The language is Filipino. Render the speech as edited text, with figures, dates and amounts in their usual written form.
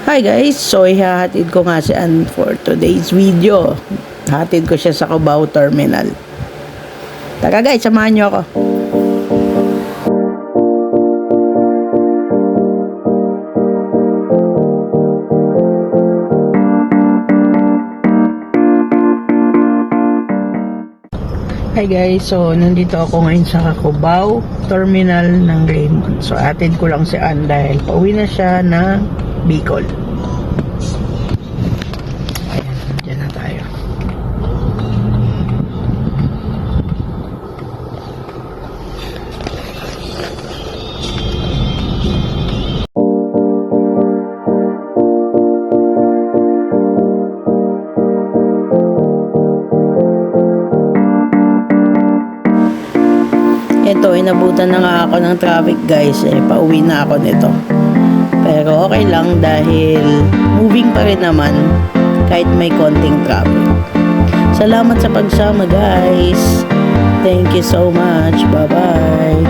Hi guys, so ihahatid ko nga si Ann for today's video. Hatid ko siya sa Cubao Terminal. Tara guys, samahan niyo ako. Hi guys, so nandito ako ngayon sa Cubao Terminal ng Raymond. So hatid ko lang si Ann dahil pauwi na siya ng Bicol. Ayan, dyan na tayo. Ito, inabutan na nga ako ng traffic guys. Pauwi na ako nito. Pero okay lang dahil moving pa rin naman kahit may konting traffic. Salamat sa pagsama guys. Thank you so much. Bye bye.